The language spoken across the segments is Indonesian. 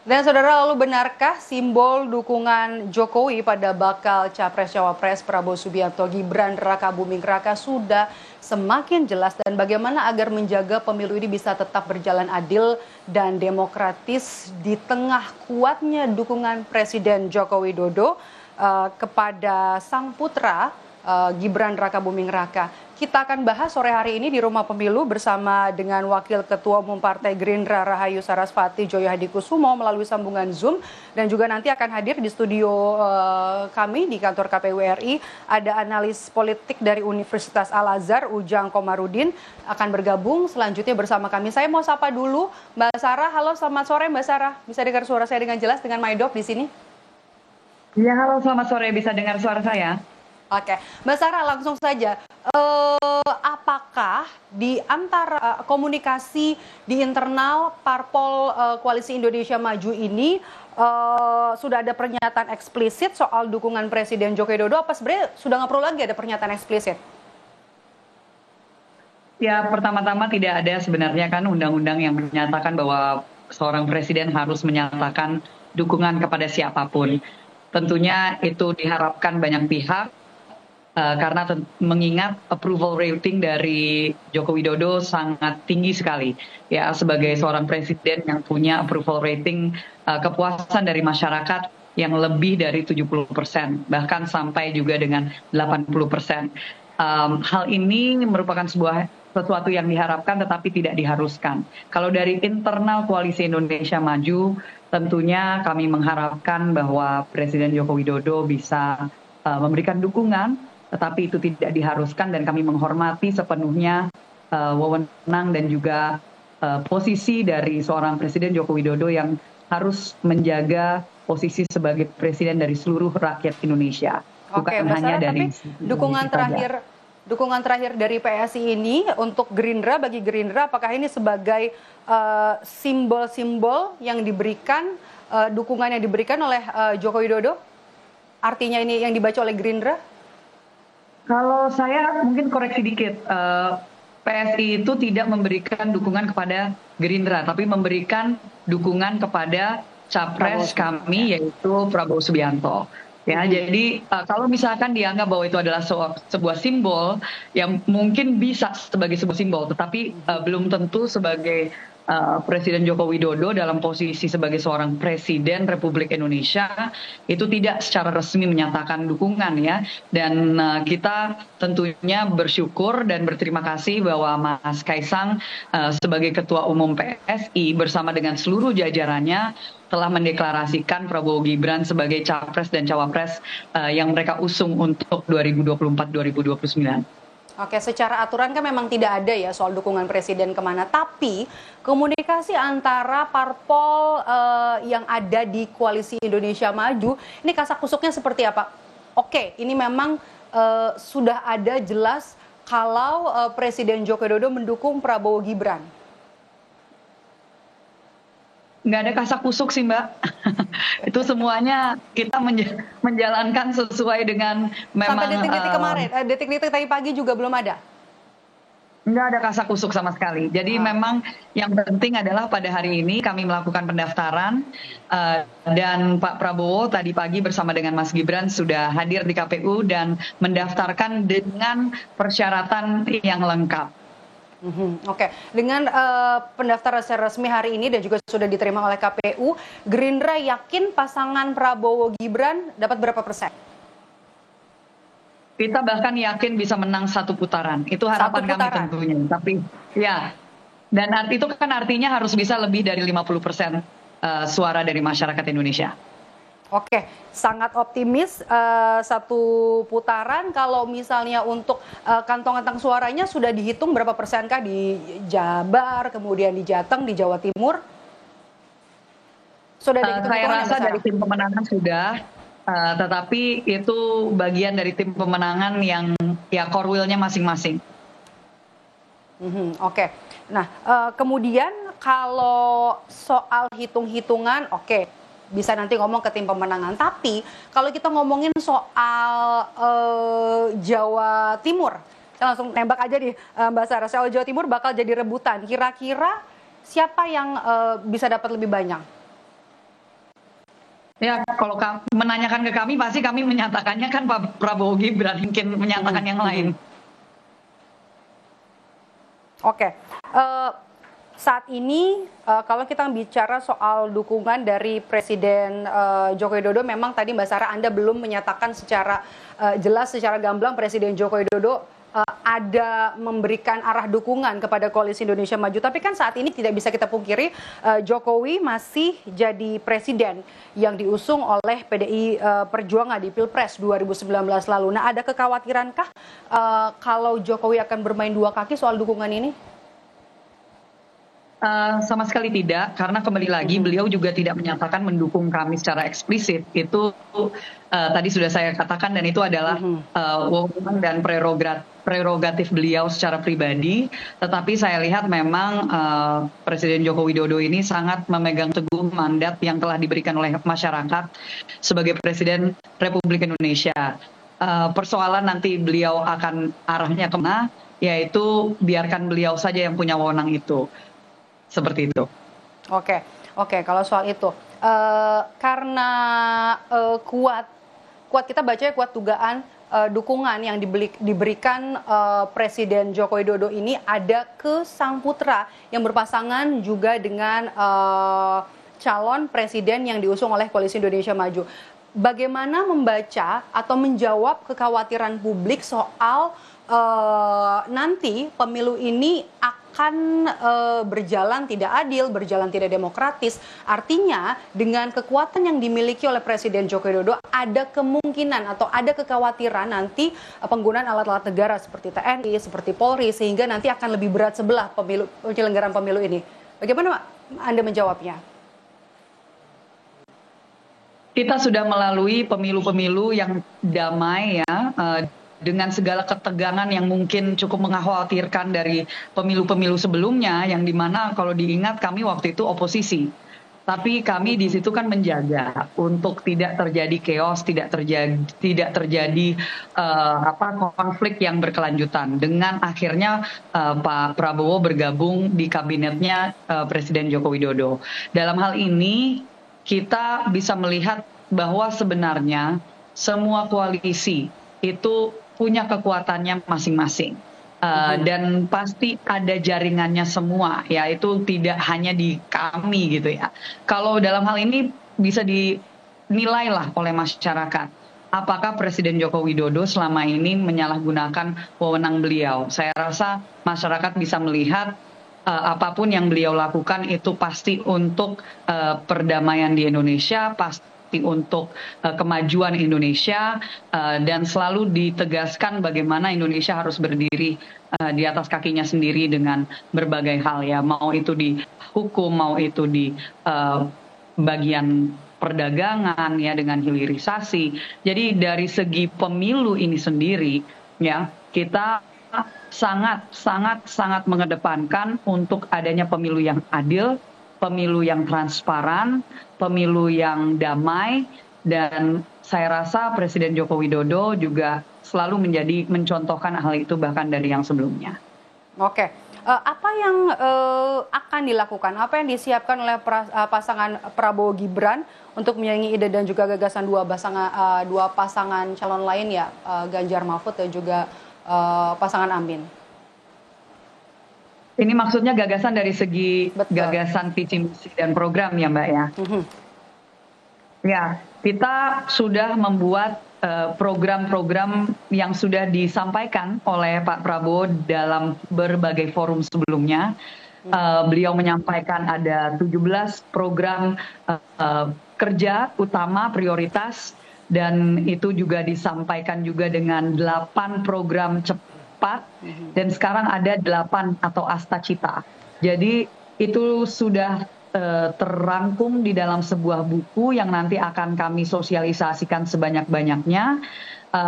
Dan saudara, lalu benarkah simbol dukungan Jokowi pada bakal Capres-Cawapres Prabowo Subianto Gibran Raka Buming Raka sudah semakin jelas, dan bagaimana agar menjaga pemilu ini bisa tetap berjalan adil dan demokratis di tengah kuatnya dukungan Presiden Joko Widodo kepada sang putra Gibran Raka Buming Raka. Kita akan bahas sore hari ini di Rumah Pemilu bersama dengan Wakil Ketua Umum Partai Gerindra Rahayu Sarasvati Joyo Hadikusumo melalui sambungan Zoom, dan juga nanti akan hadir di studio kami di kantor KPU RI ada analis politik dari Universitas Al-Azhar Ujang Komarudin akan bergabung selanjutnya bersama kami. Saya mau sapa dulu Mbak Sarah. Halo, selamat sore Mbak Sarah. Bisa dengar suara saya dengan jelas dengan Maidop di sini? Ya, halo, selamat sore. Bisa dengar suara saya? Oke, Mbak Sarah, langsung saja. Apakah di antara komunikasi di internal Parpol Koalisi Indonesia Maju ini sudah ada pernyataan eksplisit soal dukungan Presiden Joko Widodo? Apa sebenarnya sudah nggak perlu lagi ada pernyataan eksplisit? Ya, pertama-tama tidak ada sebenarnya kan undang-undang yang menyatakan bahwa seorang presiden harus menyatakan dukungan kepada siapapun. Tentunya itu diharapkan banyak pihak. Karena mengingat approval rating dari Joko Widodo sangat tinggi sekali ya, sebagai seorang presiden yang punya approval rating, kepuasan dari masyarakat yang lebih dari 70%, bahkan sampai juga dengan 80%. Hal ini merupakan sesuatu yang diharapkan tetapi tidak diharuskan. Kalau dari internal Koalisi Indonesia Maju, tentunya kami mengharapkan bahwa Presiden Joko Widodo bisa memberikan dukungan, tetapi itu tidak diharuskan, dan kami menghormati sepenuhnya wewenang dan juga posisi dari seorang Presiden Joko Widodo yang harus menjaga posisi sebagai presiden dari seluruh rakyat Indonesia, bukan hanya dari dukungan terakhir dari PSI ini untuk Gerindra, bagi Gerindra, apakah ini sebagai simbol-simbol yang diberikan, dukungan yang diberikan oleh Joko Widodo? Artinya ini yang dibaca oleh Gerindra? Kalau saya mungkin koreksi dikit, PSI itu tidak memberikan dukungan kepada Gerindra, tapi memberikan dukungan kepada capres kami, yaitu Prabowo Subianto. Ya, jadi kalau misalkan dianggap bahwa itu adalah sebuah simbol, yang mungkin bisa sebagai sebuah simbol, tetapi belum tentu sebagai Presiden Joko Widodo dalam posisi sebagai seorang Presiden Republik Indonesia itu tidak secara resmi menyatakan dukungan ya. Dan kita tentunya bersyukur dan berterima kasih bahwa Mas Kaisang sebagai Ketua Umum PSI bersama dengan seluruh jajarannya telah mendeklarasikan Prabowo Gibran sebagai Capres dan Cawapres yang mereka usung untuk 2024-2029. Oke, secara aturan kan memang tidak ada ya soal dukungan presiden kemana. Tapi komunikasi antara parpol yang ada di Koalisi Indonesia Maju, ini kasak-kusuknya seperti apa? Oke, ini memang sudah ada jelas kalau Presiden Joko Widodo mendukung Prabowo Gibran. Nggak ada kasak-kusuk sih Mbak. Itu semuanya kita menjalankan sesuai dengan memang. Sampai detik-detik kemarin, detik-detik tadi pagi juga belum ada? Nggak ada kasak-kusuk sama sekali. Jadi memang yang penting adalah pada hari ini kami melakukan pendaftaran, dan Pak Prabowo tadi pagi bersama dengan Mas Gibran sudah hadir di KPU dan mendaftarkan dengan persyaratan yang lengkap. Oke, dengan pendaftaran secara resmi hari ini dan juga sudah diterima oleh KPU, Gerindra yakin pasangan Prabowo Gibran dapat berapa persen? Kita bahkan yakin bisa menang satu putaran. Itu harapan kami tentunya. Tapi ya, dan itu kan artinya harus bisa lebih dari 50% suara dari masyarakat Indonesia. Oke, sangat optimis satu putaran. Kalau misalnya untuk kantong-kantong suaranya sudah dihitung berapa persenkah di Jabar, kemudian di Jateng, di Jawa Timur? Sudah saya rasa dari tim pemenangan sudah, tetapi itu bagian dari tim pemenangan yang ya core will-nya masing-masing. Oke, nah kemudian kalau soal hitung-hitungan, oke, bisa nanti ngomong ke tim pemenangan. Tapi kalau kita ngomongin soal Jawa Timur, saya langsung nembak aja nih Mbak Sarah, soal Jawa Timur bakal jadi rebutan. Kira-kira siapa yang bisa dapat lebih banyak? Ya, kalau menanyakan ke kami, pasti kami menyatakannya kan Pak Prabowo Gibran, mungkin menyatakan yang lain. Oke. Saat ini kalau kita bicara soal dukungan dari Presiden Joko Widodo, memang tadi Mbak Sarah Anda belum menyatakan secara jelas, secara gamblang Presiden Joko Widodo ada memberikan arah dukungan kepada Koalisi Indonesia Maju. Tapi kan saat ini tidak bisa kita pungkiri Jokowi masih jadi presiden yang diusung oleh PDI Perjuangan di Pilpres 2019 lalu. Nah, ada kekhawatirankah kalau Jokowi akan bermain dua kaki soal dukungan ini? Sama sekali tidak, karena kembali lagi beliau juga tidak menyatakan mendukung kami secara eksplisit. Itu tadi sudah saya katakan, dan itu adalah wewenang dan prerogatif beliau secara pribadi. Tetapi saya lihat memang Presiden Joko Widodo ini sangat memegang teguh mandat yang telah diberikan oleh masyarakat sebagai Presiden Republik Indonesia. Persoalan nanti beliau akan arahnya kemana, yaitu biarkan beliau saja yang punya wewenang itu. Seperti itu. Oke, kalau soal itu, karena kuat kita baca kuat dugaan dukungan yang diberikan Presiden Joko Widodo ini ada ke sang putra yang berpasangan juga dengan calon presiden yang diusung oleh Koalisi Indonesia Maju. Bagaimana membaca atau menjawab kekhawatiran publik soal nanti pemilu ini akan berjalan tidak adil, berjalan tidak demokratis. Artinya dengan kekuatan yang dimiliki oleh Presiden Joko Widodo ada kemungkinan atau ada kekhawatiran nanti penggunaan alat-alat negara seperti TNI, seperti Polri, sehingga nanti akan lebih berat sebelah penyelenggaraan pemilu ini. Bagaimana Anda menjawabnya? Kita sudah melalui pemilu-pemilu yang damai ya, dengan segala ketegangan yang mungkin cukup mengkhawatirkan dari pemilu-pemilu sebelumnya, yang dimana kalau diingat kami waktu itu oposisi. Tapi kami di situ kan menjaga untuk tidak terjadi chaos, tidak terjadi konflik yang berkelanjutan. Dengan akhirnya Pak Prabowo bergabung di kabinetnya Presiden Joko Widodo. Dalam hal ini kita bisa melihat bahwa sebenarnya semua koalisi itu punya kekuatannya masing-masing. Dan pasti ada jaringannya semua, yaitu tidak hanya di kami gitu ya. Kalau dalam hal ini bisa dinilai lah oleh masyarakat, apakah Presiden Joko Widodo selama ini menyalahgunakan wewenang beliau. Saya rasa masyarakat bisa melihat apapun yang beliau lakukan itu pasti untuk perdamaian di Indonesia, pasti untuk kemajuan Indonesia, dan selalu ditegaskan bagaimana Indonesia harus berdiri di atas kakinya sendiri dengan berbagai hal ya, mau itu di hukum, mau itu di bagian perdagangan ya, dengan hilirisasi. Jadi dari segi pemilu ini sendiri ya, kita sangat mengedepankan untuk adanya pemilu yang adil, pemilu yang transparan, pemilu yang damai, dan saya rasa Presiden Joko Widodo juga selalu mencontohkan hal itu bahkan dari yang sebelumnya. Oke, apa yang akan dilakukan, apa yang disiapkan oleh pasangan Prabowo Gibran untuk menyaingi ide dan juga gagasan dua pasangan calon lain ya, Ganjar Mahfud dan juga pasangan Amin? Ini maksudnya gagasan dari segi gagasan visi misi dan program ya Mbak ya. Ya, kita sudah membuat program-program yang sudah disampaikan oleh Pak Prabowo dalam berbagai forum sebelumnya. Beliau menyampaikan ada 17 program kerja utama prioritas, dan itu juga disampaikan juga dengan 8 program cepat, dan sekarang ada 8 atau Asta Cita. Jadi itu sudah terrangkum di dalam sebuah buku yang nanti akan kami sosialisasikan sebanyak-banyaknya.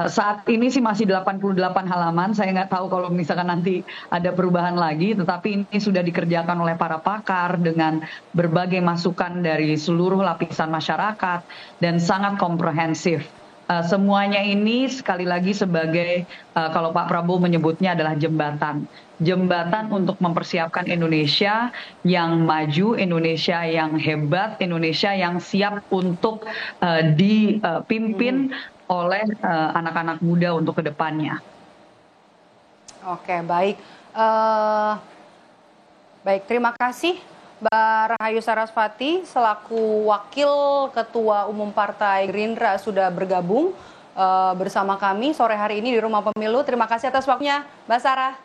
Saat ini sih masih 88 halaman, saya nggak tahu kalau misalkan nanti ada perubahan lagi, tetapi ini sudah dikerjakan oleh para pakar dengan berbagai masukan dari seluruh lapisan masyarakat dan sangat komprehensif. Semuanya ini sekali lagi sebagai kalau Pak Prabowo menyebutnya adalah jembatan untuk mempersiapkan Indonesia yang maju, Indonesia yang hebat, Indonesia yang siap untuk dipimpin oleh anak-anak muda untuk kedepannya. Oke, baik. Baik, terima kasih Mbak Rahayu Sarasvati selaku Wakil Ketua Umum Partai Gerindra sudah bergabung bersama kami sore hari ini di Rumah Pemilu. Terima kasih atas waktunya, Mbak Sarah.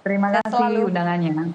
Terima kasih undangannya.